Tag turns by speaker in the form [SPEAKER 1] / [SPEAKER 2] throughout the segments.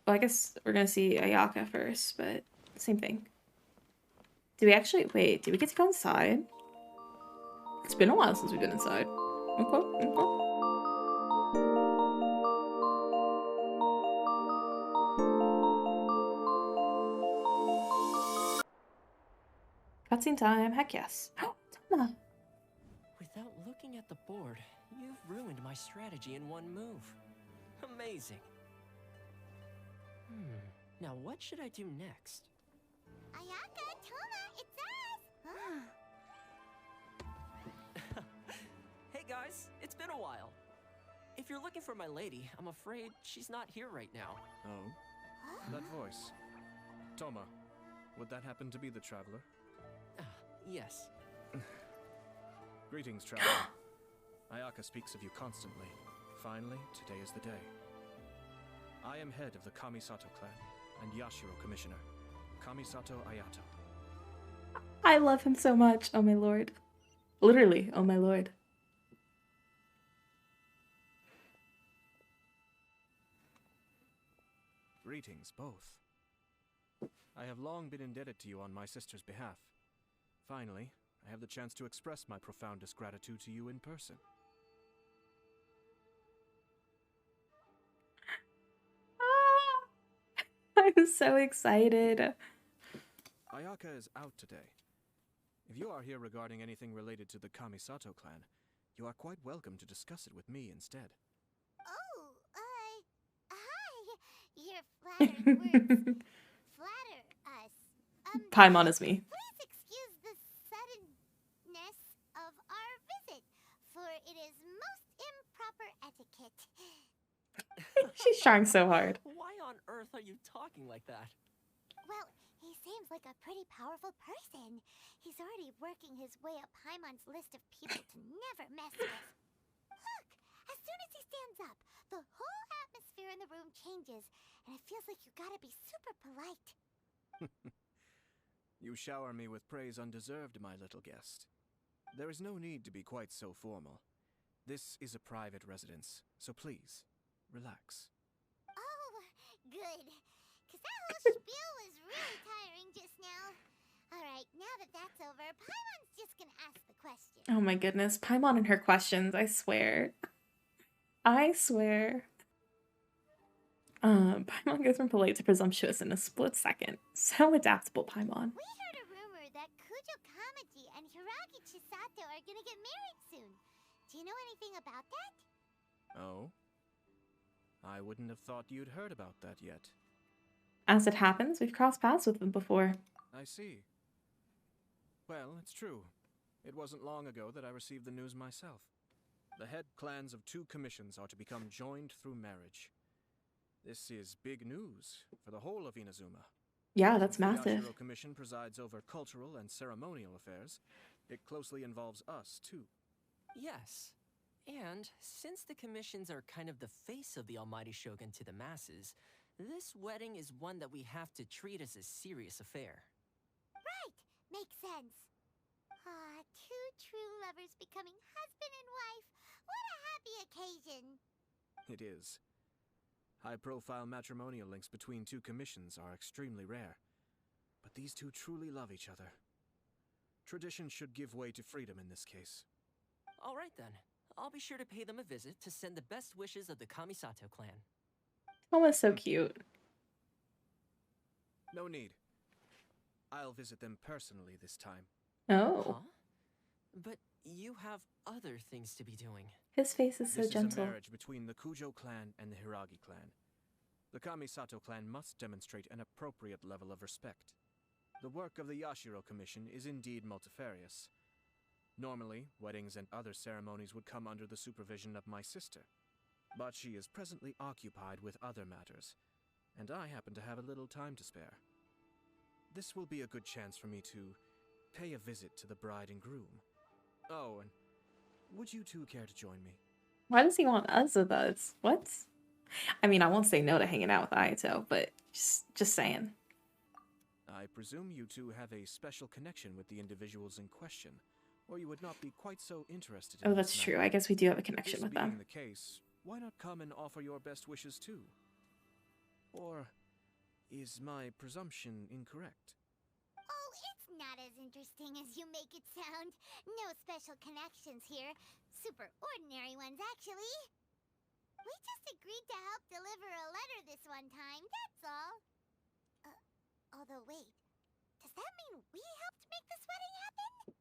[SPEAKER 1] Well, I guess we're gonna see Ayaka first, but same thing. Did we actually wait? Did we get to go inside? It's been a while since we've been inside. Okay, okay. Cutscene time. Heck yes. Tama.
[SPEAKER 2] Without looking at the board, you've ruined my strategy in one move. Amazing. Now what should I do next?
[SPEAKER 3] Ayaka, Toma, it's us!
[SPEAKER 2] Hey guys, it's been a while. If you're looking for my lady, I'm afraid she's not here right now.
[SPEAKER 4] Oh? That voice. Toma, would that happen to be the traveler?
[SPEAKER 2] Yes.
[SPEAKER 4] Greetings, traveler. Ayaka speaks of you constantly. Finally, today is the day. I am head of the Kamisato clan and Yashiro commissioner, Kamisato Ayato.
[SPEAKER 1] I love him so much. Oh my lord. Literally, oh my lord.
[SPEAKER 4] Greetings, both. I have long been indebted to you on my sister's behalf. Finally, I have the chance to express my profoundest gratitude to you in person.
[SPEAKER 1] I'm so excited.
[SPEAKER 4] Ayaka is out today. If you are here regarding anything related to the Kamisato clan, you are quite welcome to discuss it with me instead.
[SPEAKER 3] Oh, hi! Your flattering words flatter us.
[SPEAKER 1] Paimon is me.
[SPEAKER 3] Please excuse the suddenness of our visit, for it is most improper etiquette.
[SPEAKER 1] She's trying so hard.
[SPEAKER 2] Why on earth are you talking like that?
[SPEAKER 3] Well, he seems like a pretty powerful person. He's already working his way up Paimon's list of people to never mess with. Look! As soon as he stands up, the whole atmosphere in the room changes, and it feels like you gotta be super polite.
[SPEAKER 4] You shower me with praise undeserved, my little guest. There is no need to be quite so formal. This is a private residence, so please, relax.
[SPEAKER 3] Oh, good. Because that whole spiel was really tiring just now. Alright, now that that's over, Paimon's just gonna ask the question.
[SPEAKER 1] Oh my goodness. Paimon and her questions, I swear. I swear. Paimon goes from polite to presumptuous in a split second. So adaptable, Paimon.
[SPEAKER 3] We heard a rumor that Kujo Kamaji and Hiragi Chisato are gonna get married soon. Do you know anything about that?
[SPEAKER 4] Oh? I wouldn't have thought you'd heard about that yet.
[SPEAKER 1] As it happens, we've crossed paths with them before.
[SPEAKER 4] I see. Well, it's true. It wasn't long ago that I received the news myself. The head clans of 2 commissions are to become joined through marriage. This is big news for the whole of Inazuma.
[SPEAKER 1] Yeah, that's
[SPEAKER 4] Since
[SPEAKER 1] massive.
[SPEAKER 4] The Yashiro Commission presides over cultural and ceremonial affairs. It closely involves us, too.
[SPEAKER 2] Yes. And since the commissions are kind of the face of the almighty shogun to the masses, this wedding is one that we have to treat as a serious affair.
[SPEAKER 3] Right, makes sense. Ah, 2 true lovers becoming husband and wife. What a happy occasion.
[SPEAKER 4] It is. High-profile matrimonial links between 2 commissions are extremely rare. But these 2 truly love each other. Tradition should give way to freedom in this case.
[SPEAKER 2] All right then. I'll be sure to pay them a visit to send the best wishes of the Kamisato clan.
[SPEAKER 1] Almost so cute.
[SPEAKER 4] No need. I'll visit them personally this time.
[SPEAKER 1] Oh.
[SPEAKER 2] Huh? But you have other things to be doing.
[SPEAKER 1] His face is so
[SPEAKER 4] This is
[SPEAKER 1] gentle.
[SPEAKER 4] a marriage between the Kujo clan and the Hiragi clan. The Kamisato clan must demonstrate an appropriate level of respect. The work of the Yashiro Commission is indeed multifarious. Normally, weddings and other ceremonies would come under the supervision of my sister. But she is presently occupied with other matters, and I happen to have a little time to spare. This will be a good chance for me to pay a visit to the bride and groom. Oh, and would you 2 care to join me?
[SPEAKER 1] Why does he want us with us? What? I mean, I won't say no to hanging out with Ayato, but just saying.
[SPEAKER 4] I presume you 2 have a special connection with the individuals in question, or you would not be quite so interested in
[SPEAKER 1] Oh, that's
[SPEAKER 4] this
[SPEAKER 1] true.
[SPEAKER 4] matter.
[SPEAKER 1] I guess we do have a connection
[SPEAKER 4] This
[SPEAKER 1] with
[SPEAKER 4] being
[SPEAKER 1] them.
[SPEAKER 4] the case, why not come and offer your best wishes too? Or is my presumption incorrect?
[SPEAKER 3] Oh, it's not as interesting as you make it sound. No special connections here. Super ordinary ones, actually. We just agreed to help deliver a letter this one time, that's all. Although wait, does that mean we helped make this wedding happen?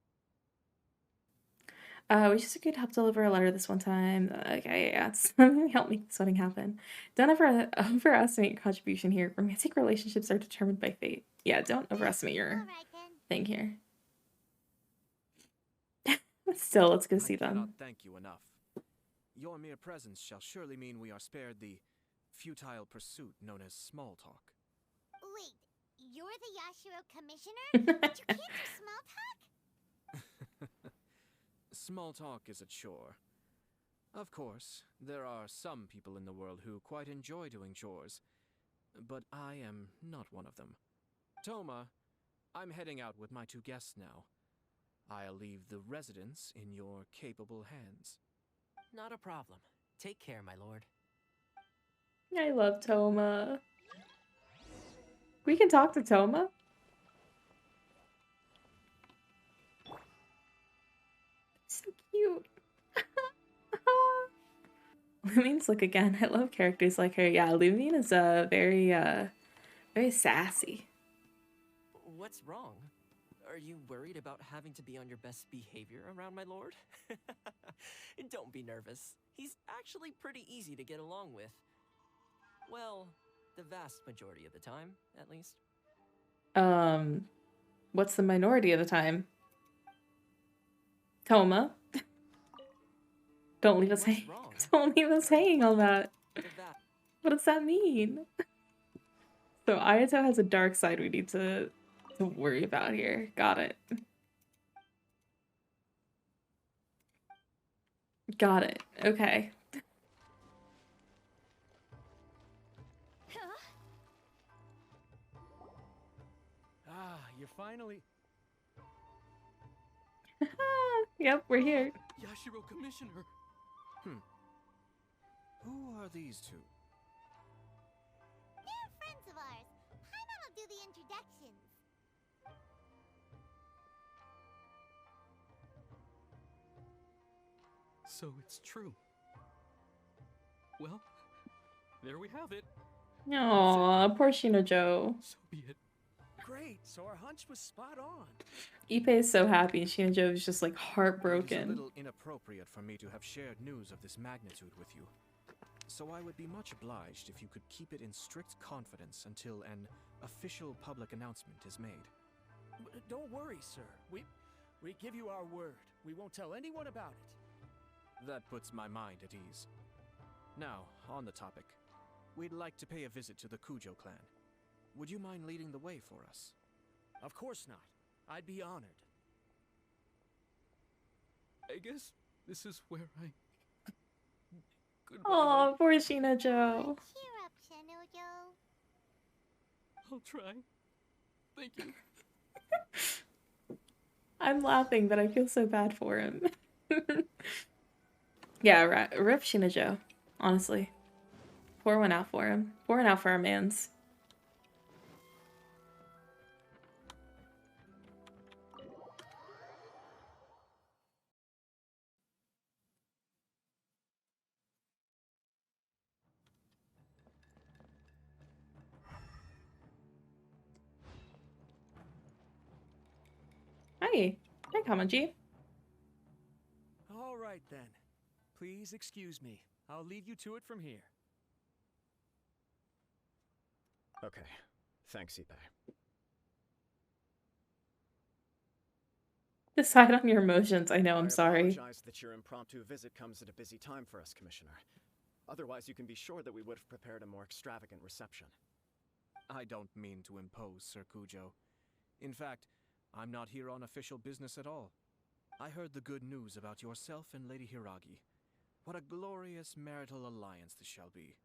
[SPEAKER 1] We just agreed to help deliver a letter this one time. Okay, yeah, it's help make this wedding happen. Don't ever overestimate your contribution here. Romantic relationships are determined by fate. Yeah, don't overestimate your
[SPEAKER 3] Alright then.
[SPEAKER 1] thing here. Still, let's go see
[SPEAKER 4] I cannot
[SPEAKER 1] them.
[SPEAKER 4] thank you enough. Your mere presence shall surely mean we are spared the futile pursuit known as small talk.
[SPEAKER 3] Wait, you're the Yashiro commissioner? But you can't do small talk?
[SPEAKER 4] Small talk is a chore. Of course, there are some people in the world who quite enjoy doing chores, but I am not one of them. Toma, I'm heading out with my 2 guests now. I'll leave the residence in your capable hands.
[SPEAKER 2] Not a problem. Take care, my lord.
[SPEAKER 1] I love Toma. We can talk to Toma. So cute. Lumine's look again. I love characters like her. Yeah, Lumine is very sassy.
[SPEAKER 2] What's wrong? Are you worried about having to be on your best behavior around my lord? Don't be nervous. He's actually pretty easy to get along with. Well, the vast majority of the time, at least.
[SPEAKER 1] What's the minority of the time? Toma. Don't leave us
[SPEAKER 2] What's
[SPEAKER 1] hanging.
[SPEAKER 2] wrong?
[SPEAKER 1] Don't leave us hanging on that.
[SPEAKER 2] The va-
[SPEAKER 1] What does that mean? So Ayato has a dark side we need to worry about here. Got it. Got it. Okay.
[SPEAKER 4] Ah, you're finally...
[SPEAKER 1] Yep, we're here.
[SPEAKER 4] Yashiro Commissioner! Who are these 2?
[SPEAKER 3] They're friends of ours. Paimon will do the introductions.
[SPEAKER 5] So it's true. Well, there we have it.
[SPEAKER 1] Aww, poor Shinojo.
[SPEAKER 5] So be it.
[SPEAKER 4] Great, so our hunch was spot on.
[SPEAKER 1] Ippei is so happy, and Shinojo is just like
[SPEAKER 4] It is a
[SPEAKER 1] heartbroken.
[SPEAKER 4] little inappropriate for me to have shared news of this magnitude with you. So I would be much obliged if you could keep it in strict confidence until an official public announcement is made.
[SPEAKER 6] Don't worry, sir. We give you our word. We won't tell anyone about it.
[SPEAKER 4] That puts my mind at ease. Now, on the topic. We'd like to pay a visit to the Kujo clan. Would you mind leading the way for us?
[SPEAKER 6] Of course not. I'd be honored.
[SPEAKER 5] I guess this is where I... Goodbye.
[SPEAKER 1] Aw,
[SPEAKER 5] then.
[SPEAKER 1] poor Shinojo.
[SPEAKER 3] Cheer up, Shinojo.
[SPEAKER 5] I'll try. Thank you.
[SPEAKER 1] I'm laughing, but I feel so bad for him. Yeah, rip Shinojo. Honestly. Pour one out for him. Pour one out for our mans. Hi. Hi, Kamaji.
[SPEAKER 6] All right, then. Please excuse me. I'll leave you to it from here.
[SPEAKER 7] Okay. Thanks, Ippei.
[SPEAKER 1] Decide on your emotions. I know, I'm sorry.
[SPEAKER 7] I apologize that your impromptu visit comes at a busy time for us, Commissioner. Otherwise, you can be sure that we would have prepared a more extravagant reception.
[SPEAKER 4] I don't mean to impose, Sir Kujo. In fact, I'm not here on official business at all. I heard the good news about yourself and Lady Hiragi. What a glorious marital alliance this shall be.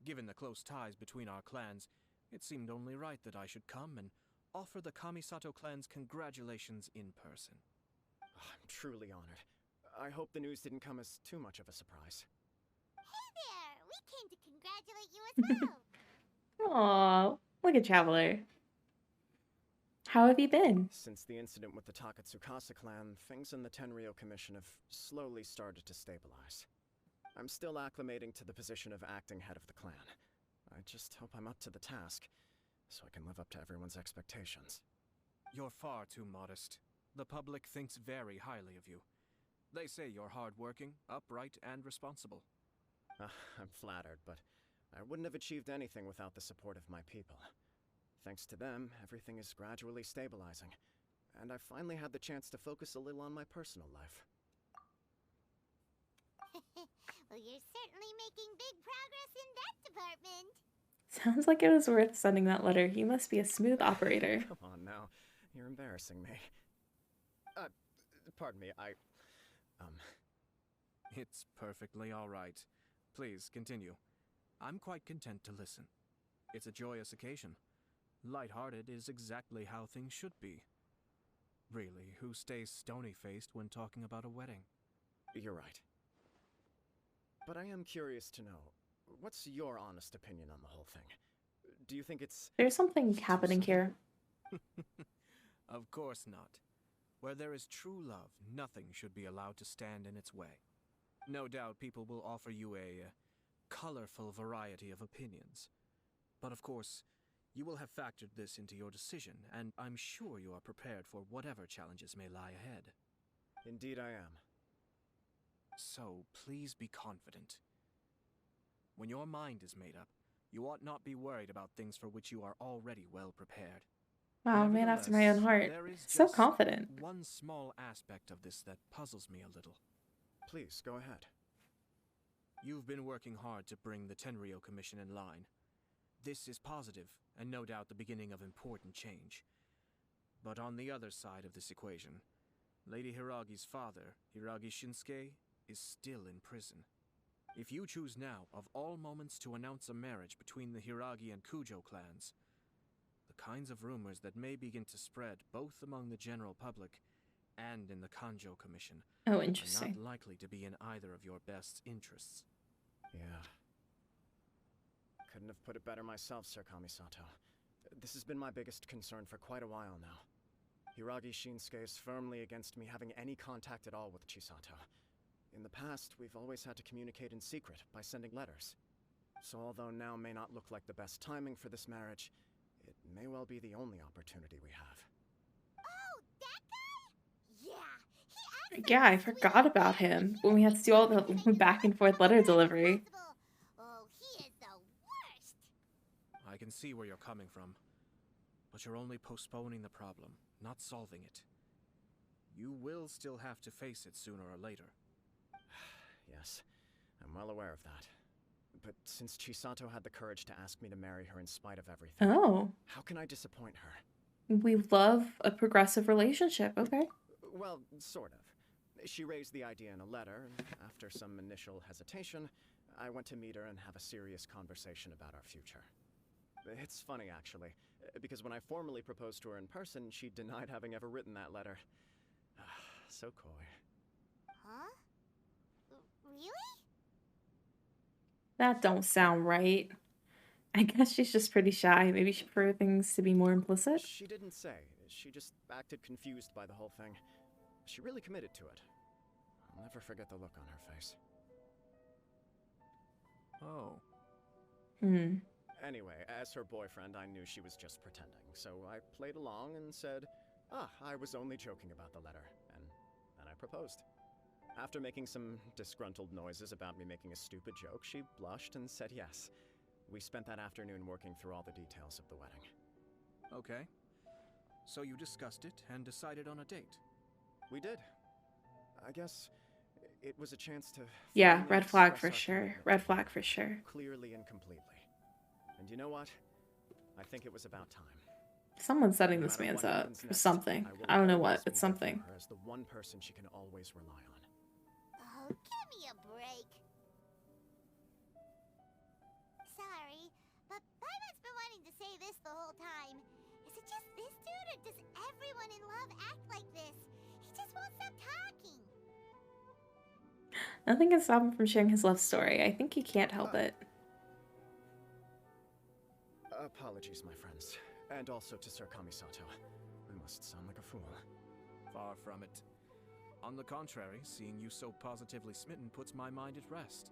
[SPEAKER 4] Given the close ties between our clans, it seemed only right that I should come and offer the Kamisato clan's congratulations in person.
[SPEAKER 7] I'm truly honored. I hope the news didn't come as too much of a surprise.
[SPEAKER 3] Hey there! We came to congratulate you as well.
[SPEAKER 1] Oh, look at Traveler. How have you been?
[SPEAKER 7] Since the incident with the Takatsukasa clan, things in the Tenryou Commission have slowly started to stabilize. I'm still acclimating to the position of acting head of the clan. I just hope I'm up to the task, so I can live up to everyone's expectations.
[SPEAKER 4] You're far too modest. The public thinks very highly of you. They say you're hardworking, upright, and responsible.
[SPEAKER 7] I'm flattered, but I wouldn't have achieved anything without the support of my people. Thanks to them, everything is gradually stabilizing, and I finally had the chance to focus a little on my personal life.
[SPEAKER 3] Well, you're certainly making big progress in that department.
[SPEAKER 1] Sounds like it was worth sending that letter. You must be a smooth operator.
[SPEAKER 7] Come on now, you're embarrassing me. Pardon me,
[SPEAKER 4] It's perfectly all right. Please, continue. I'm quite content to listen. It's a joyous occasion. Light-hearted is exactly how things should be. Really, who stays stony-faced when talking about a wedding?
[SPEAKER 7] You're right. But I am curious to know, what's your honest opinion on the whole thing? Do you think it's...
[SPEAKER 1] There's something happening here.
[SPEAKER 4] Of course not. Where there is true love, nothing should be allowed to stand in its way. No doubt people will offer you a colorful variety of opinions. But of course, you will have factored this into your decision, and I'm sure you are prepared for whatever challenges may lie ahead.
[SPEAKER 7] Indeed I am.
[SPEAKER 4] So, please be confident. When your mind is made up, you ought not be worried about things for which you are already well prepared.
[SPEAKER 1] Wow, man after my own heart.
[SPEAKER 4] There is
[SPEAKER 1] So
[SPEAKER 4] just
[SPEAKER 1] confident.
[SPEAKER 4] one small aspect of this that puzzles me a little.
[SPEAKER 7] Please, go ahead.
[SPEAKER 4] You've been working hard to bring the Tenryou Commission in line. This is positive, and no doubt the beginning of important change. But on the other side of this equation, Lady Hiragi's father, Hiragi Shinsuke, is still in prison. If you choose now, of all moments, to announce a marriage between the Hiragi and Kujo clans, the kinds of rumors that may begin to spread both among the general public and in the Kanjo Commission
[SPEAKER 1] Oh,
[SPEAKER 4] are
[SPEAKER 1] interesting.
[SPEAKER 4] not likely to be in either of your best interests.
[SPEAKER 7] Yeah. Couldn't have put it better myself, Sir Kamisato. This has been my biggest concern for quite a while now. Hiragi Shinsuke is firmly against me having any contact at all with Chisato. In the past, we've always had to communicate in secret by sending letters. So although now may not look like the best timing for this marriage, it may well be the only opportunity we have.
[SPEAKER 3] Oh, that guy? Yeah, he acts
[SPEAKER 1] Yeah, I forgot about him when we had to do all the back and forth letter delivery.
[SPEAKER 3] Oh, he is the worst.
[SPEAKER 4] I can see where you're coming from, but you're only postponing the problem, not solving it. You will still have to face it sooner or later.
[SPEAKER 7] Yes, I'm well aware of that. But since Chisato had the courage to ask me to marry her in spite of everything,
[SPEAKER 1] Oh,
[SPEAKER 7] how can I disappoint her?
[SPEAKER 1] we love a progressive relationship. Okay.
[SPEAKER 7] Well, sort of. She raised the idea in a letter, and after some initial hesitation, I went to meet her and have a serious conversation about our future. It's funny, actually, because when I formally proposed to her in person, she denied having ever written that letter. So coy.
[SPEAKER 3] Huh? Really?
[SPEAKER 1] That don't sound right. I guess she's just pretty shy. Maybe she prefer things to be more implicit.
[SPEAKER 7] She didn't say. She just acted confused by the whole thing. She really committed to it. I'll never forget the look on her face.
[SPEAKER 4] Oh.
[SPEAKER 7] Anyway, as her boyfriend, I knew she was just pretending, so I played along and said, I was only joking about the letter, and then I proposed. After making some disgruntled noises about me making a stupid joke, she blushed and said yes. We spent that afternoon working through all the details of the wedding.
[SPEAKER 4] Okay. So you discussed it and decided on a date?
[SPEAKER 7] We did. I guess it was a chance to...
[SPEAKER 1] Yeah,
[SPEAKER 7] finally
[SPEAKER 1] red flag
[SPEAKER 7] express
[SPEAKER 1] for
[SPEAKER 7] our
[SPEAKER 1] sure.
[SPEAKER 7] commitment
[SPEAKER 1] Red
[SPEAKER 7] to
[SPEAKER 1] flag
[SPEAKER 7] one
[SPEAKER 1] for sure.
[SPEAKER 7] clearly and completely. And you know what? I think it was about time.
[SPEAKER 1] Someone's setting
[SPEAKER 7] No
[SPEAKER 1] this
[SPEAKER 7] matter
[SPEAKER 1] man's
[SPEAKER 7] what
[SPEAKER 1] up
[SPEAKER 7] happens
[SPEAKER 1] for
[SPEAKER 7] next,
[SPEAKER 1] something.
[SPEAKER 7] will
[SPEAKER 1] I don't know
[SPEAKER 7] always
[SPEAKER 1] what.
[SPEAKER 7] be
[SPEAKER 1] It's
[SPEAKER 7] there for
[SPEAKER 1] something.
[SPEAKER 7] her as the one person she can always rely on.
[SPEAKER 3] Oh, give me a break. Sorry, but Paimon's been wanting to say this the whole time. Is it just this dude, or does everyone in love act like this? He just won't stop talking.
[SPEAKER 1] Nothing can stop him from sharing his love story. I think he can't help it.
[SPEAKER 7] Apologies, my friends. And also to Sir Kamisato. I must sound like a fool.
[SPEAKER 4] Far from it. On the contrary, seeing you so positively smitten puts my mind at rest.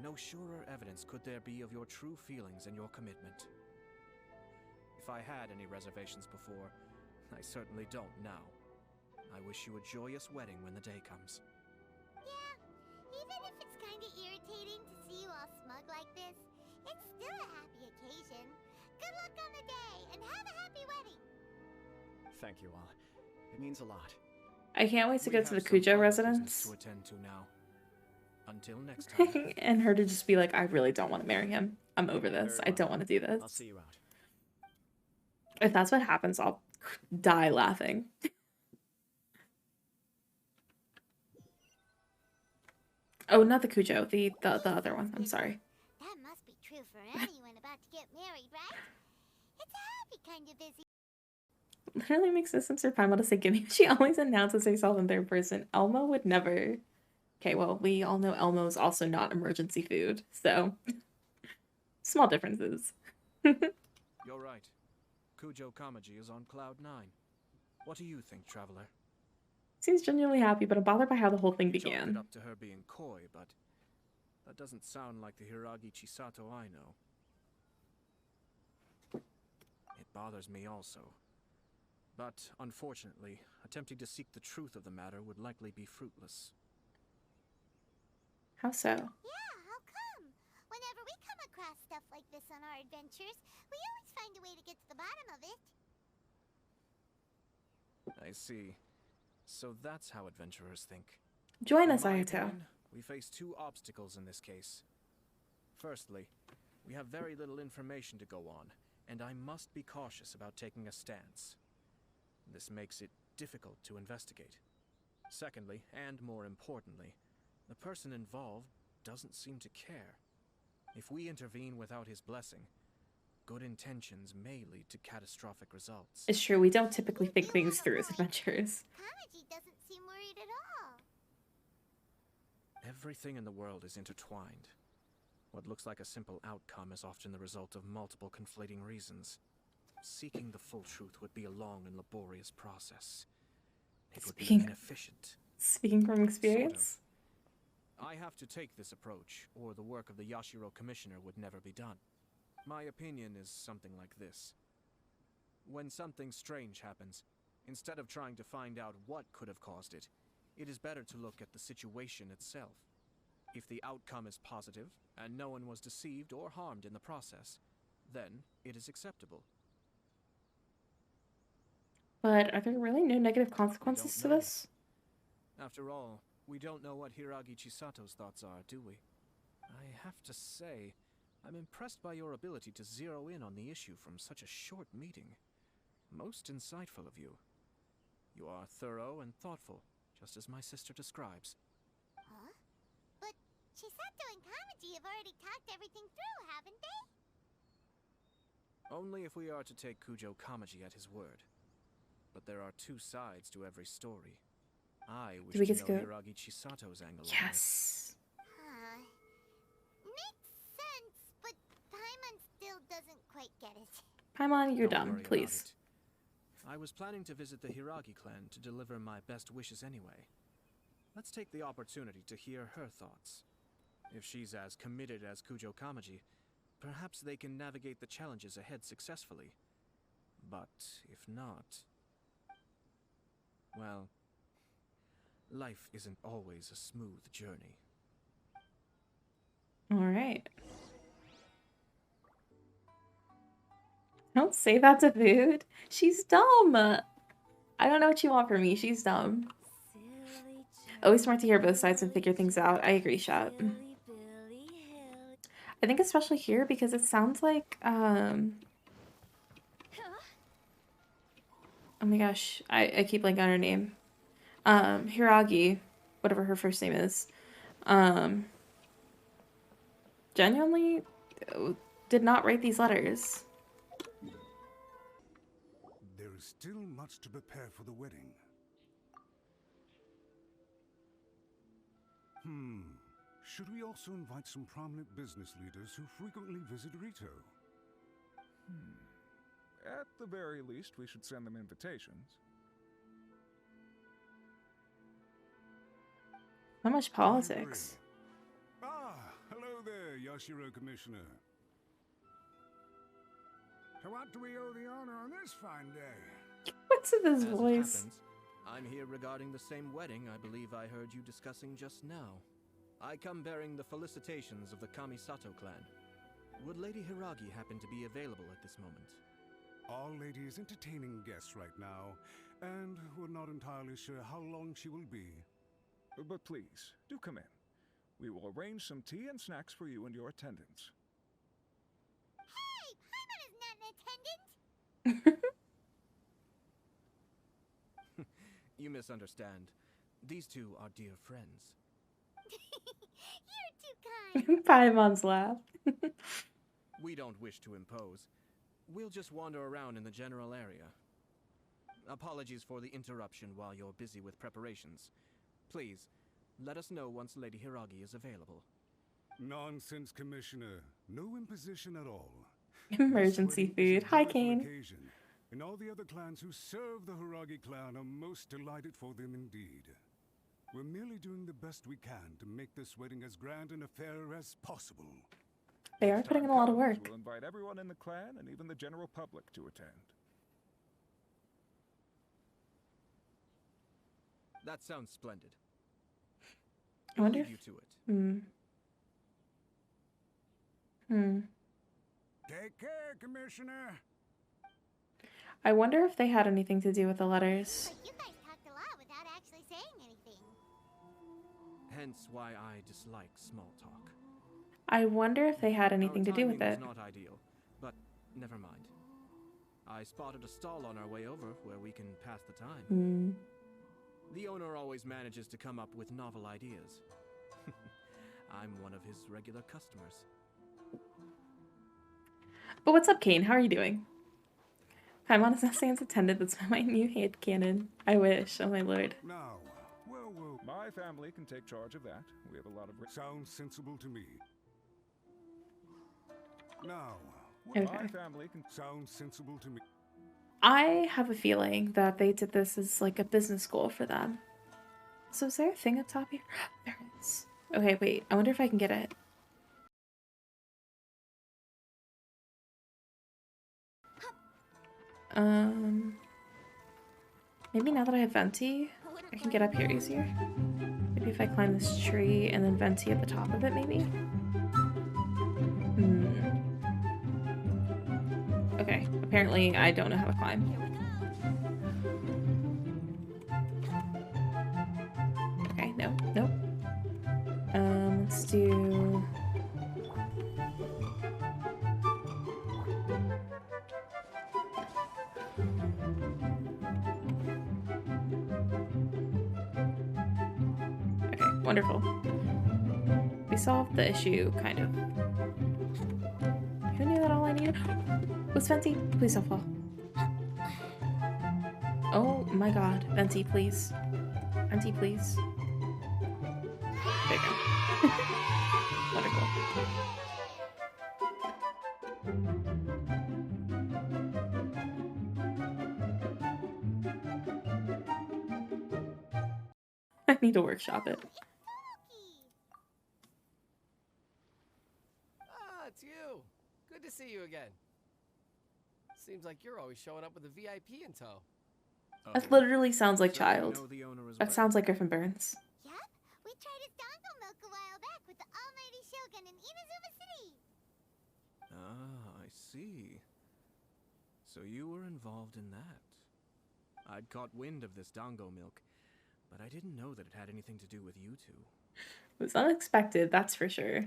[SPEAKER 4] No surer evidence could there be of your true feelings and your commitment. If I had any reservations before, I certainly don't now. I wish you a joyous wedding when the day comes.
[SPEAKER 3] Yeah, even if it's kinda irritating to see you all smug like this, it's still a happy occasion. Good luck on the day, and have a happy wedding!
[SPEAKER 7] Thank you all. It means a lot.
[SPEAKER 1] I can't wait to
[SPEAKER 4] We
[SPEAKER 1] go to the
[SPEAKER 4] have some
[SPEAKER 1] Cujo
[SPEAKER 4] other business
[SPEAKER 1] residence.
[SPEAKER 4] to attend to now. Until next time.
[SPEAKER 1] And her to just be like, I really don't want to marry him. I'm over this.
[SPEAKER 7] Very
[SPEAKER 1] I don't
[SPEAKER 7] well.
[SPEAKER 1] want to do
[SPEAKER 7] I'll
[SPEAKER 1] this.
[SPEAKER 7] see you out.
[SPEAKER 1] If that's what happens, I'll die laughing. Oh, not the Cujo, the other one. I'm sorry.
[SPEAKER 3] That must be true for anyone about to get married, right? It's a happy kind of busy.
[SPEAKER 1] Literally makes no sense for Paimon to say gimme. She always announces herself in third person. Elmo would never. Okay, well, we all know Elmo's also not emergency food, so small differences.
[SPEAKER 4] You're right. Kujo Kamaji is on cloud 9. What do you think, traveler?
[SPEAKER 1] Seems genuinely happy, but I'm bothered by how the whole thing
[SPEAKER 4] You chalked it
[SPEAKER 1] began.
[SPEAKER 4] up to her being coy, but that doesn't sound like the Hiragi Chisato I know. It bothers me also. But, unfortunately, attempting to seek the truth of the matter would likely be fruitless.
[SPEAKER 1] How so?
[SPEAKER 3] Yeah, how come? Whenever we come across stuff like this on our adventures, we always find a way to get to the bottom of it.
[SPEAKER 4] I see. So that's how adventurers think.
[SPEAKER 1] Join
[SPEAKER 4] In
[SPEAKER 1] us,
[SPEAKER 4] my
[SPEAKER 1] Ayato.
[SPEAKER 4] opinion, we face two obstacles in this case. Firstly, we have very little information to go on, and I must be cautious about taking a stance. This makes it difficult to investigate. Secondly, and more importantly, the person involved doesn't seem to care. If we intervene without his blessing, good intentions may lead to catastrophic results.
[SPEAKER 1] It's true, we don't typically
[SPEAKER 3] You
[SPEAKER 1] think
[SPEAKER 3] do
[SPEAKER 1] things
[SPEAKER 3] have a
[SPEAKER 1] through as
[SPEAKER 3] point.
[SPEAKER 1] adventurers.
[SPEAKER 3] Kamaji doesn't seem worried at all.
[SPEAKER 4] Everything in the world is intertwined. What looks like a simple outcome is often the result of multiple conflating reasons. Seeking the full truth would be a long and laborious process. It would be
[SPEAKER 1] Speaking-
[SPEAKER 4] inefficient.
[SPEAKER 1] Speaking from experience?
[SPEAKER 4] I have to take this approach, or the work of the Yashiro Commissioner would never be done. My opinion is something like this. When something strange happens, instead of trying to find out what could have caused it, it is better to look at the situation itself. If the outcome is positive, and no one was deceived or harmed in the process, then it is acceptable.
[SPEAKER 1] But are there really no negative consequences to
[SPEAKER 4] know
[SPEAKER 1] this?
[SPEAKER 4] After all, we don't know what Hiragi Chisato's thoughts are, do we? I have to say, I'm impressed by your ability to zero in on the issue from such a short meeting. Most insightful of you. You are thorough and thoughtful, just as my sister describes.
[SPEAKER 3] Huh? But Chisato and Kamaji have already talked everything through, haven't they?
[SPEAKER 4] Only if we are to take Kujo Kamaji at his word. But there are two sides to every story. I wish
[SPEAKER 1] Do we
[SPEAKER 4] to
[SPEAKER 1] get
[SPEAKER 4] know
[SPEAKER 1] to go?
[SPEAKER 4] Hiragi Chisato's angle on this.
[SPEAKER 1] Yes.
[SPEAKER 3] Makes sense, but Paimon still doesn't quite get it.
[SPEAKER 1] Paimon, you're
[SPEAKER 4] Don't
[SPEAKER 1] dumb,
[SPEAKER 4] worry about
[SPEAKER 1] please.
[SPEAKER 4] it. I was planning to visit the Hiragi clan to deliver my best wishes anyway. Let's take the opportunity to hear her thoughts. If she's as committed as Kujo Kamaji, perhaps they can navigate the challenges ahead successfully. But if not... well, life isn't always a smooth journey.
[SPEAKER 1] Alright. Don't say that to Food. She's dumb. I don't know what you want from me. She's dumb. Always smart to hear both sides and figure things out. I agree, Shot. I think especially here because it sounds like, oh my gosh, I keep blanking on her name. Hiragi, whatever her first name is, genuinely did not write these letters.
[SPEAKER 8] There is still much to prepare for the wedding. Should we also invite some prominent business leaders who frequently visit Rito?
[SPEAKER 9] At the very least, we should send them invitations.
[SPEAKER 1] How much politics?
[SPEAKER 8] Ah, hello there, Yashiro Commissioner. To what do we owe the honor on this fine day?
[SPEAKER 1] What's with his
[SPEAKER 4] As it
[SPEAKER 1] voice?
[SPEAKER 4] happens, I'm here regarding the same wedding I believe I heard you discussing just now. I come bearing the felicitations of the Kamisato clan. Would Lady Hiragi happen to be available at this moment?
[SPEAKER 8] Our lady is entertaining guests right now, and we're not entirely sure how long she will be.
[SPEAKER 9] But please, do come in. We will arrange some tea and snacks for you and your attendants.
[SPEAKER 3] Hey, Paimon is not an attendant!
[SPEAKER 4] You misunderstand. These two are dear friends.
[SPEAKER 3] You're too kind.
[SPEAKER 1] Paimon's laugh.
[SPEAKER 4] We don't wish to impose. We'll just wander around in the general area. Apologies for the interruption while you're busy with preparations. Please, let us know once Lady Hiragi is available.
[SPEAKER 8] Nonsense, Commissioner. No imposition at all.
[SPEAKER 1] Emergency
[SPEAKER 8] This wedding is
[SPEAKER 1] food.
[SPEAKER 8] a
[SPEAKER 1] Hi,
[SPEAKER 8] joyful
[SPEAKER 1] Kane.
[SPEAKER 8] occasion, and all the other clans who serve the Hiragi clan are most delighted for them indeed. We're merely doing the best we can to make this wedding as grand an affair as possible.
[SPEAKER 1] They are putting in a lot of work.
[SPEAKER 9] We'll invite everyone in the clan and even the general public to attend.
[SPEAKER 4] That sounds splendid.
[SPEAKER 1] I wonder
[SPEAKER 4] Leave
[SPEAKER 1] if...
[SPEAKER 4] you to it.
[SPEAKER 8] Take care, Commissioner.
[SPEAKER 1] I wonder if they had anything to do with the letters.
[SPEAKER 3] But you guys talked a lot without actually saying anything.
[SPEAKER 4] Hence why I dislike small talk.
[SPEAKER 1] I wonder if they had anything to
[SPEAKER 4] Our
[SPEAKER 1] do with
[SPEAKER 4] timing
[SPEAKER 1] it.
[SPEAKER 4] was not ideal, but never mind. I spotted a stall on our way over where we can pass the time. The owner always manages to come up with novel ideas. I'm one of his regular customers.
[SPEAKER 1] But what's up, Kane? How are you doing? Paimon is not Sans attendant. That's my new headcanon. I wish. Oh my lord.
[SPEAKER 8] Now, well,
[SPEAKER 9] My family can take charge of that. We have a lot of...
[SPEAKER 8] sounds sensible to me. Now,
[SPEAKER 1] Okay.
[SPEAKER 9] My family can...
[SPEAKER 8] sounds sensible to me.
[SPEAKER 1] I have a feeling that they did this as like a business goal for them. So is there a thing up top here? There is. Okay, wait. I wonder if I can get it. Maybe now that I have Venti, I can get up here easier. Maybe if I climb this tree and then Venti at the top of it, maybe? Okay, apparently I don't know how to climb. Okay, no, nope. Let's do... Okay, wonderful. We solved the issue, kind of. Who knew that all I needed was Venti? Please don't fall. Oh my god. Venti, please. Venti, please. There you go. Wonderful. I need to workshop it.
[SPEAKER 10] Ah, it's you. Good to see you again. Seems like you're always showing up with a VIP in tow.
[SPEAKER 1] That literally sounds like
[SPEAKER 4] So you
[SPEAKER 1] Child.
[SPEAKER 4] know the owner as
[SPEAKER 1] That
[SPEAKER 4] well?
[SPEAKER 1] sounds like Griffin Burns.
[SPEAKER 3] Yep, we tried his dango milk a while back with the almighty Shogun in Inazuma City.
[SPEAKER 4] Ah, I see. So you were involved in that. I'd caught wind of this dango milk, but I didn't know that it had anything to do with you two.
[SPEAKER 1] It was unexpected, that's for sure.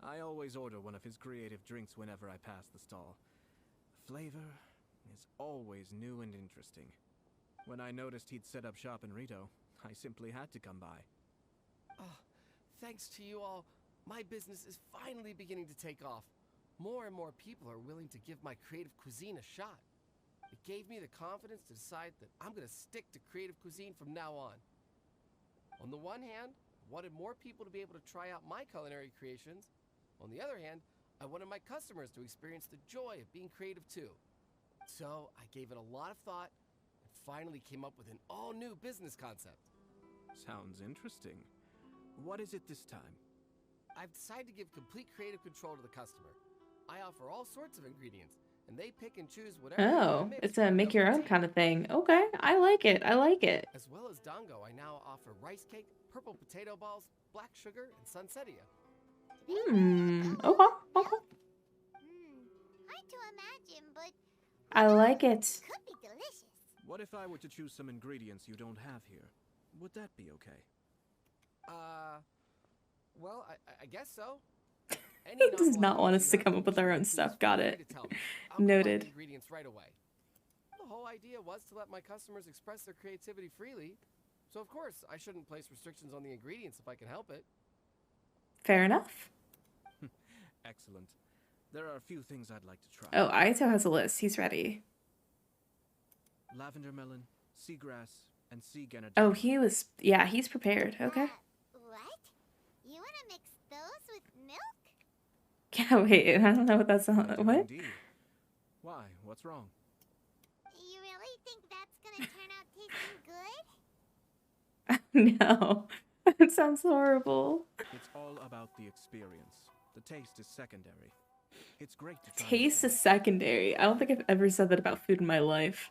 [SPEAKER 4] I always order one of his creative drinks whenever I pass the stall. The flavor is always new and interesting. When I noticed he'd set up shop in Rito, I simply had to come by.
[SPEAKER 10] Oh, thanks to you all, my business is finally beginning to take off. More and more people are willing to give my creative cuisine a shot. It gave me the confidence to decide that I'm going to stick to creative cuisine from now on. On the one hand, I wanted more people to be able to try out my culinary creations. On the other hand, I wanted my customers to experience the joy of being creative too. So I gave it a lot of thought and finally came up with an all-new business concept.
[SPEAKER 4] Sounds interesting. What is it this time?
[SPEAKER 10] I've decided to give complete creative control to the customer. I offer all sorts of ingredients, and they pick and choose whatever they want to
[SPEAKER 1] Oh,
[SPEAKER 10] mix
[SPEAKER 1] it's
[SPEAKER 10] with
[SPEAKER 1] a
[SPEAKER 10] their
[SPEAKER 1] make
[SPEAKER 10] milk
[SPEAKER 1] your
[SPEAKER 10] and
[SPEAKER 1] own
[SPEAKER 10] tea.
[SPEAKER 1] kind of thing. Okay, I like it. I like it.
[SPEAKER 10] As well as Dango, I now offer rice cake, purple potato balls, black sugar, and sunsettia.
[SPEAKER 1] Okay, okay.
[SPEAKER 3] Hard to imagine, but
[SPEAKER 1] I like it.
[SPEAKER 3] could be delicious.
[SPEAKER 4] What if I were to choose some ingredients you don't have here? Would that be okay?
[SPEAKER 10] Well, I guess so.
[SPEAKER 1] He does not want us to come up with our own stuff. Got it. Noted.
[SPEAKER 10] Ingredients right away. The whole idea was to let my customers express their creativity freely. So of course, I shouldn't place restrictions on the ingredients if I can help it.
[SPEAKER 1] Fair enough.
[SPEAKER 4] Excellent. There are a few things I'd like to try.
[SPEAKER 1] Oh, Ayato has a list. He's ready.
[SPEAKER 4] Lavender melon, seagrass, and sea ganadel.
[SPEAKER 1] Oh, he was... Yeah, he's prepared. Okay.
[SPEAKER 3] What? You want to mix those with milk?
[SPEAKER 1] Yeah, wait. I don't know what that's... What?
[SPEAKER 4] Indeed. Why? What's wrong?
[SPEAKER 3] You really think that's gonna turn out tasting good?
[SPEAKER 1] No. That sounds horrible.
[SPEAKER 4] It's all about the experience. The taste is secondary. It's great to try.
[SPEAKER 1] Taste is secondary. I don't think I've ever said that about food in my life.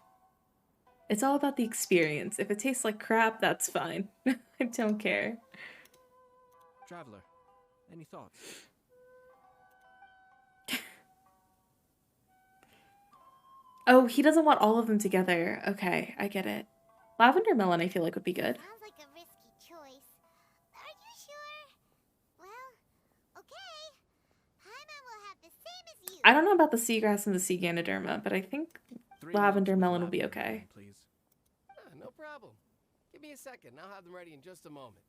[SPEAKER 1] It's all about the experience. If it tastes like crap, that's fine. I don't care.
[SPEAKER 4] Traveler, any thoughts?
[SPEAKER 1] Oh, he doesn't want all of them together. Okay, I get it. Lavender melon, I feel like, would be good.
[SPEAKER 3] Sounds like a risky choice. Are you sure? Well, okay. Paimon will have the same as you.
[SPEAKER 1] I don't know about the seagrass and the sea ganoderma, but I think
[SPEAKER 4] 3
[SPEAKER 1] lavender
[SPEAKER 4] milks with
[SPEAKER 1] melon will be
[SPEAKER 4] lavender
[SPEAKER 1] okay.
[SPEAKER 4] melon, please.
[SPEAKER 10] No problem. Give me a second. I'll have them ready in just a moment.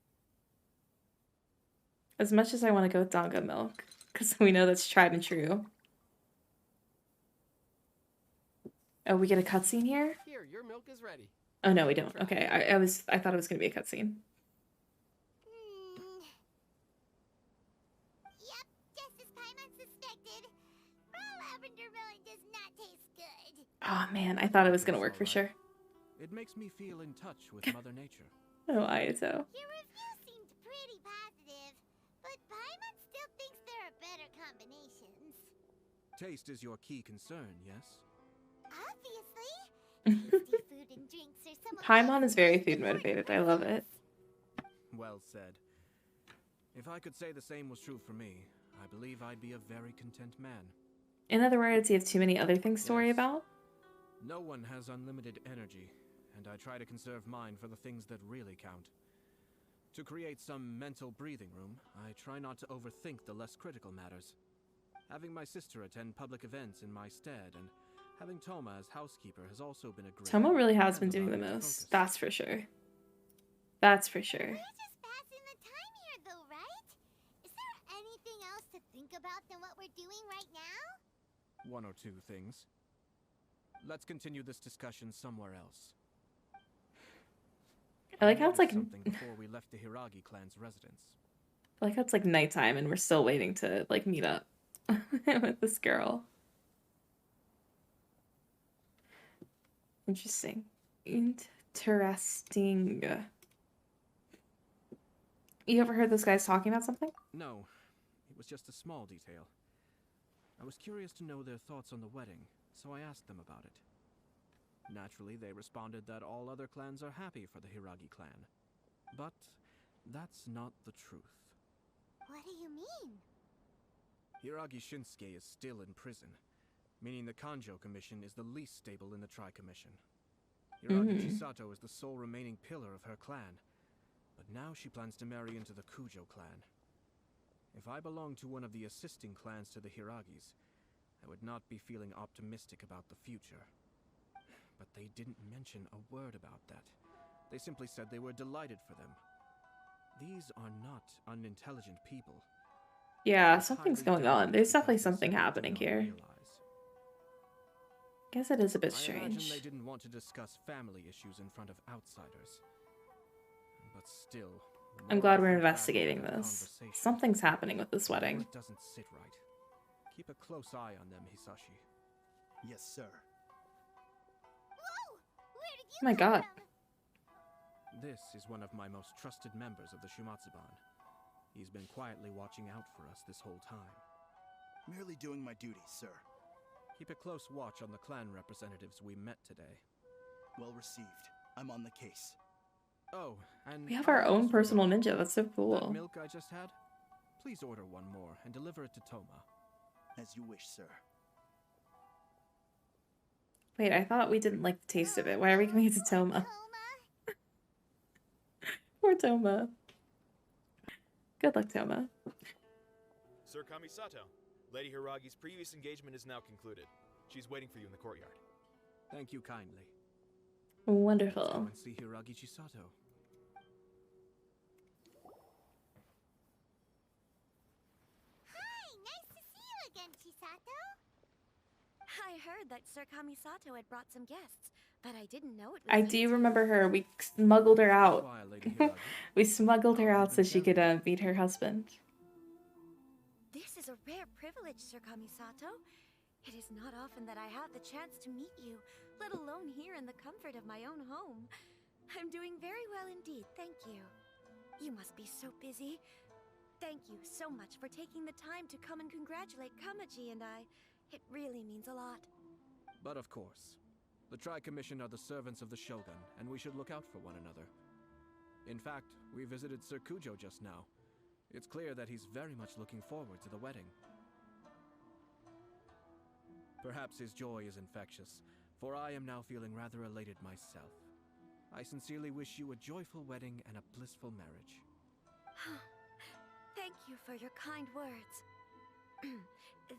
[SPEAKER 1] As much as I want to go with Dango milk, because we know that's tried and true. Oh, we get a cutscene here?
[SPEAKER 10] Here, your milk is ready.
[SPEAKER 1] Oh no, we don't. Okay, I thought it was gonna be a cutscene.
[SPEAKER 3] Yep, just as Paimon suspected. Raw lavender melon does not taste good.
[SPEAKER 1] Oh man, I thought it was gonna work for sure.
[SPEAKER 4] It makes me feel in touch with Mother Nature.
[SPEAKER 1] Oh, Ayato.
[SPEAKER 3] Your review seemed pretty positive, but Paimon still thinks there are better combinations.
[SPEAKER 4] Taste is your key concern, yes?
[SPEAKER 3] Obviously. Tasty food and drinks are some of
[SPEAKER 1] Paimon
[SPEAKER 3] my
[SPEAKER 1] is very
[SPEAKER 3] most
[SPEAKER 1] food
[SPEAKER 3] important
[SPEAKER 1] motivated. I love it.
[SPEAKER 4] Well said. If I could say the same was true for me, I believe I'd be a very content man.
[SPEAKER 1] In other words, you have too many other things to worry about?
[SPEAKER 4] No one has unlimited energy, and I try to conserve mine for the things that really count. To create some mental breathing room, I try not to overthink the less critical matters. Having my sister attend public events in my stead, and having Toma as housekeeper has also been a great...
[SPEAKER 1] Tomo really has been
[SPEAKER 4] and
[SPEAKER 1] doing the
[SPEAKER 4] allowed me to
[SPEAKER 1] most.
[SPEAKER 4] focus.
[SPEAKER 1] That's for sure. That's for sure.
[SPEAKER 3] We're just passing the time here, though, right? Is there anything else to think about than what we're doing right now?
[SPEAKER 4] 1 or 2 things. Let's continue this discussion somewhere else.
[SPEAKER 1] I like how it's like
[SPEAKER 4] something before we left the Hiragi clan's residence.
[SPEAKER 1] I like how it's like nighttime and we're still waiting to like meet up with this girl. Interesting. Interesting. You ever heard those guys talking about something?
[SPEAKER 4] No, it was just a small detail. I was curious to know their thoughts on the wedding, so I asked them about it. Naturally, they responded that all other clans are happy for the Hiragi clan. But that's not the truth.
[SPEAKER 3] What do you mean?
[SPEAKER 4] Hiragi Shinsuke is still in prison, meaning the Kanjo Commission is the least stable in the Tri-Commission. Hiragi Chisato is the sole remaining pillar of her clan, but now she plans to marry into the Kujo clan. If I belonged to one of the assisting clans to the Hiragis, I would not be feeling optimistic about the future. But they didn't mention a word about that. They simply said they were delighted for them. These are not unintelligent people.
[SPEAKER 1] Yeah, something's going on. There's definitely something happening here. Guess it is a bit
[SPEAKER 4] I imagine
[SPEAKER 1] strange.
[SPEAKER 4] they didn't want to discuss family issues in front of outsiders. But still, the
[SPEAKER 1] I'm
[SPEAKER 4] more
[SPEAKER 1] glad
[SPEAKER 4] I
[SPEAKER 1] we're
[SPEAKER 4] think back
[SPEAKER 1] investigating
[SPEAKER 4] on that
[SPEAKER 1] this.
[SPEAKER 4] conversation,
[SPEAKER 1] Something's happening with this
[SPEAKER 4] the more
[SPEAKER 1] wedding.
[SPEAKER 4] it doesn't sit right. Keep a close eye on them, Hisashi.
[SPEAKER 11] Yes, sir.
[SPEAKER 3] you
[SPEAKER 1] my
[SPEAKER 3] come
[SPEAKER 1] god.
[SPEAKER 3] from?
[SPEAKER 4] This is one of my most trusted members of the Shumatsuban. He's been quietly watching out for us this whole time.
[SPEAKER 11] Merely doing my duty, sir.
[SPEAKER 4] Keep a close watch on the clan representatives we met today.
[SPEAKER 11] Well received. I'm on the case.
[SPEAKER 4] Oh, and
[SPEAKER 1] We have our own
[SPEAKER 4] almost
[SPEAKER 1] personal
[SPEAKER 4] forgot.
[SPEAKER 1] ninja. That's so
[SPEAKER 4] That
[SPEAKER 1] cool.
[SPEAKER 4] milk I just had? Please order one more and deliver it to Toma.
[SPEAKER 11] As you wish, sir.
[SPEAKER 1] Wait, I thought we didn't like the taste of it. Why are we giving it to Toma?
[SPEAKER 3] Toma.
[SPEAKER 1] Poor Toma. Good luck, Toma.
[SPEAKER 12] Sir Kamisato, Lady Hiragi's previous engagement is now concluded. She's waiting for you in the courtyard.
[SPEAKER 4] Thank you kindly.
[SPEAKER 1] Wonderful.
[SPEAKER 4] Let's go and see Hiragi Chisato.
[SPEAKER 3] Hi, nice to see you again, Chisato.
[SPEAKER 13] I heard that Sir Kamisato had brought some guests, but I didn't know it was
[SPEAKER 1] I do remember her. We smuggled her out.
[SPEAKER 4] Why, Lady Hiragi?
[SPEAKER 1] We smuggled her out so she could meet her husband.
[SPEAKER 13] This is a rare privilege, Sir Kamisato. It is not often that I have the chance to meet you, let alone here in the comfort of my own home. I'm doing very well indeed, thank you. You must be so busy. Thank you so much for taking the time to come and congratulate Kamaji and I. It really means a lot.
[SPEAKER 4] But of course. The Tri-Commission are the servants of the Shogun, and we should look out for one another. In fact, we visited Sir Kujo just now. It's clear that he's very much looking forward to the wedding. Perhaps his joy is infectious, for I am now feeling rather elated myself. I sincerely wish you a joyful wedding and a blissful marriage.
[SPEAKER 13] Thank you for your kind words.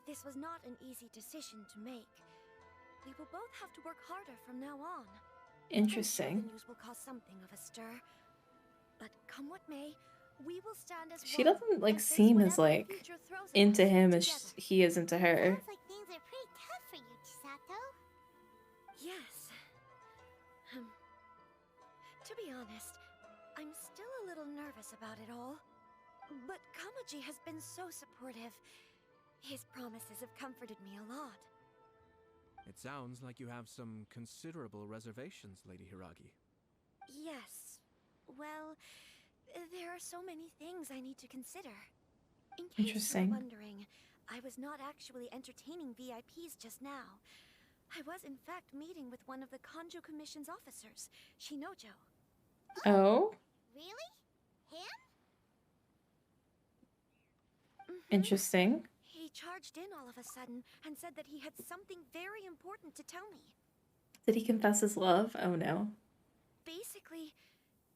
[SPEAKER 13] This was not an easy decision to make. We will both have to work harder from now on.
[SPEAKER 1] Interesting.
[SPEAKER 13] The news will cause something of a stir. But come what may, we will stand as
[SPEAKER 1] She
[SPEAKER 13] one
[SPEAKER 1] doesn't like
[SPEAKER 13] and face
[SPEAKER 1] seem as
[SPEAKER 13] whatever the
[SPEAKER 1] like
[SPEAKER 13] future throws at
[SPEAKER 1] into
[SPEAKER 13] us
[SPEAKER 1] him as
[SPEAKER 13] together.
[SPEAKER 1] he is into her.
[SPEAKER 3] Sounds like things are pretty tough for you, Chisato.
[SPEAKER 13] Yes. To be honest, I'm still a little nervous about it all. But Kamaji has been so supportive. His promises have comforted me a lot.
[SPEAKER 4] It sounds like you have some considerable reservations, Lady Hiragi.
[SPEAKER 13] Yes. Well, there are so many things I need to consider. In case
[SPEAKER 1] Interesting.
[SPEAKER 13] you're wondering, I was not actually entertaining VIPs just now. I was in fact meeting with one of the Kanjo Commission's officers, Shinojo.
[SPEAKER 1] Oh,
[SPEAKER 3] Really? Him?
[SPEAKER 1] interesting.
[SPEAKER 13] He charged in all of a sudden and said that he had something very important to tell me.
[SPEAKER 1] Did he confess his love? Oh no.
[SPEAKER 13] Basically,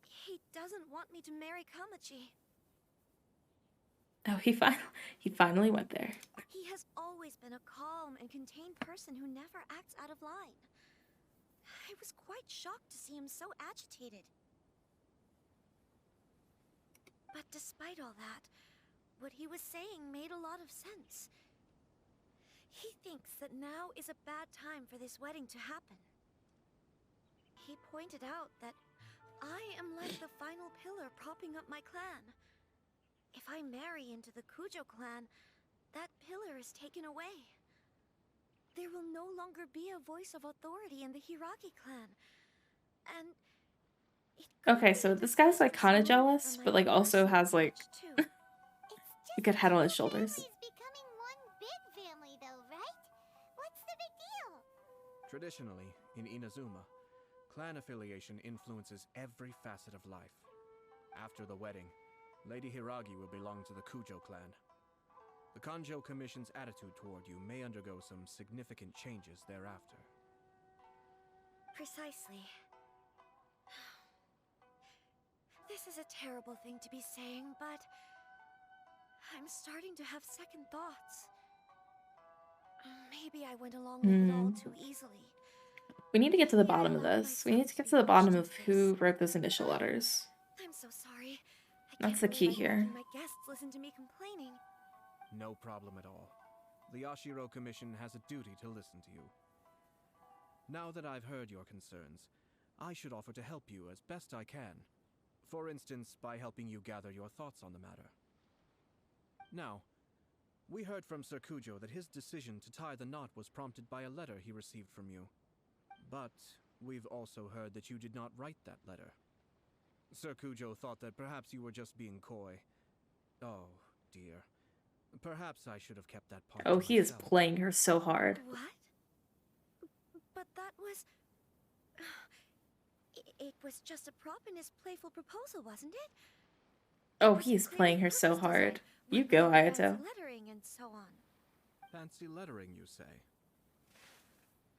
[SPEAKER 13] he doesn't want me to marry Kamaji.
[SPEAKER 1] Oh, he finally went there.
[SPEAKER 13] He has always been a calm and contained person who never acts out of line. I was quite shocked to see him so agitated. But despite all that, what he was saying made a lot of sense. He thinks that now is a bad time for this wedding to happen. He pointed out that I am like the final pillar propping up my clan. If I marry into the Kujo clan, that pillar is taken away. There will no longer be a voice of authority in the Hiragi clan. And
[SPEAKER 1] Okay, so this guy's like kind of jealous, but like also has like a good head on his shoulders.
[SPEAKER 3] He's becoming one big family though, right? What's the big deal?
[SPEAKER 4] Traditionally, in Inazuma, clan affiliation influences every facet of life. After the wedding, Lady Hiragi will belong to the Kujo clan. The Kanjo Commission's attitude toward you may undergo some significant changes thereafter.
[SPEAKER 13] Precisely. This is a terrible thing to be saying, but I'm starting to have second thoughts. Maybe I went along with it all too easily.
[SPEAKER 1] We need to get to the bottom of this. We need to get to the bottom of who wrote those initial letters.
[SPEAKER 13] I'm so sorry.
[SPEAKER 1] That's the key here.
[SPEAKER 13] My guests listen to me complaining.
[SPEAKER 4] No problem at all. The Yashiro Commission has a duty to listen to you. Now that I've heard your concerns, I should offer to help you as best I can. For instance, by helping you gather your thoughts on the matter. Now, we heard from Sir Kujo that his decision to tie the knot was prompted by a letter he received from you. But we've also heard that you did not write that letter. Sir Kujo thought that perhaps you were just being coy. Oh, dear. Perhaps I should have kept that part
[SPEAKER 1] Oh,
[SPEAKER 4] to
[SPEAKER 1] he is
[SPEAKER 4] myself.
[SPEAKER 1] playing her so hard.
[SPEAKER 13] What? But that was... It was just a prop in his playful proposal, wasn't it?
[SPEAKER 1] Oh, he's playing her so hard. You go, Ayato.
[SPEAKER 13] Lettering and so on.
[SPEAKER 4] Fancy lettering, you say?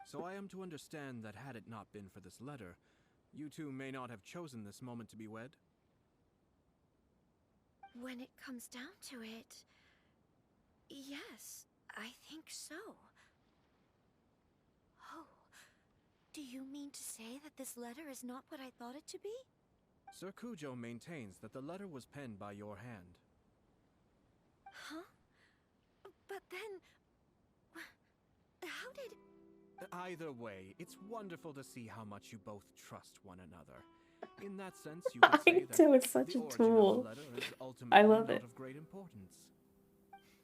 [SPEAKER 4] So I am to understand that had it not been for this letter, you two may not have chosen this moment to be wed?
[SPEAKER 13] When it comes down to it... Yes, I think so. Oh, do you mean to say that this letter is not what I thought it to be?
[SPEAKER 4] Sir Kujo maintains that the letter was penned by your hand.
[SPEAKER 13] Huh? But then... How did...
[SPEAKER 4] Either way, it's wonderful to see how much you both trust one another. In that sense, you could say that
[SPEAKER 1] Ayato is such
[SPEAKER 4] the
[SPEAKER 1] a
[SPEAKER 4] origin
[SPEAKER 1] tool.
[SPEAKER 4] of the letter is ultimately
[SPEAKER 1] I love
[SPEAKER 4] not
[SPEAKER 1] it.
[SPEAKER 4] of great importance.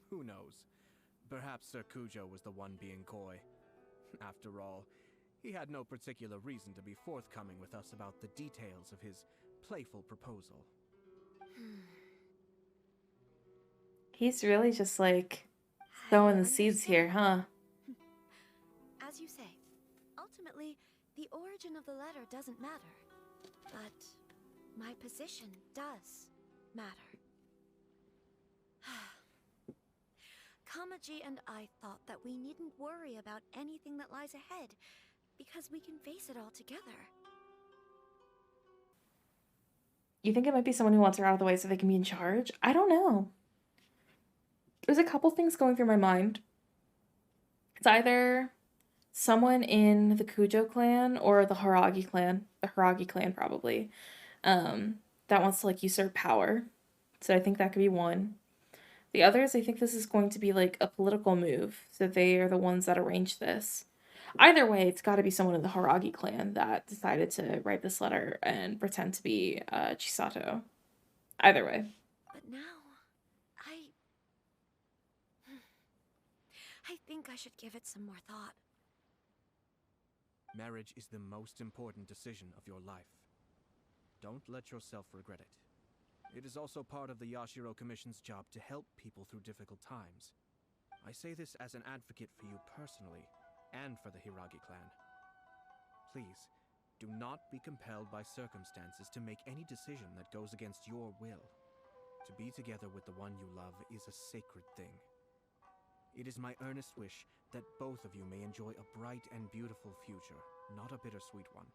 [SPEAKER 4] Who knows? Perhaps Sir Kujo was the one being coy. After all, he had no particular reason to be forthcoming with us about the details of his playful proposal.
[SPEAKER 1] He's really just like sowing the seeds here, huh?
[SPEAKER 13] As you say, ultimately, the origin of the letter doesn't matter. But my position does matter. Kamaji and I thought that we needn't worry about anything that lies ahead, because we can face it all together.
[SPEAKER 1] You think it might be someone who wants her out of the way so they can be in charge? I don't know. There's a couple things going through my mind. It's either someone in the Kujo clan or the Haragi clan. The Haragi clan, probably. That wants to, like, usurp power. So I think that could be one. The others, I think this is going to be, like, a political move. So they are the ones that arranged this. Either way, it's got to be someone in the Haragi clan that decided to write this letter and pretend to be Chisato. Either way.
[SPEAKER 13] But now, I think I should give it some more thought.
[SPEAKER 4] Marriage is the most important decision of your life. Don't let yourself regret it. It is also part of the Yashiro Commission's job to help people through difficult times. I say this as an advocate for you personally, and for the Hiragi clan. Please, do not be compelled by circumstances to make any decision that goes against your will. To be together with the one you love is a sacred thing. It is my earnest wish that both of you may enjoy a bright and beautiful future, not a bittersweet one.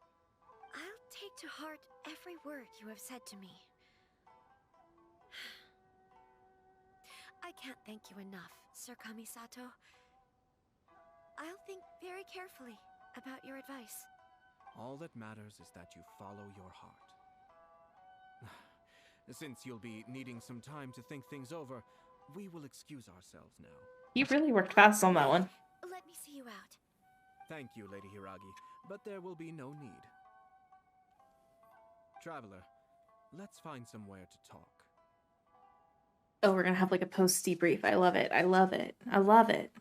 [SPEAKER 13] I'll take to heart every word you have said to me. I can't thank you enough, Sir Kamisato. I'll think very carefully about your advice.
[SPEAKER 4] All that matters is that you follow your heart. Since you'll be needing some time to think things over, we will excuse ourselves now.
[SPEAKER 1] You really worked fast on that one.
[SPEAKER 13] Let me see you out.
[SPEAKER 4] Thank you, Lady Hiragi, but there will be no need. Traveler, let's find somewhere to talk.
[SPEAKER 1] Oh, we're gonna have like a post debrief. I love it. I love it. I love it.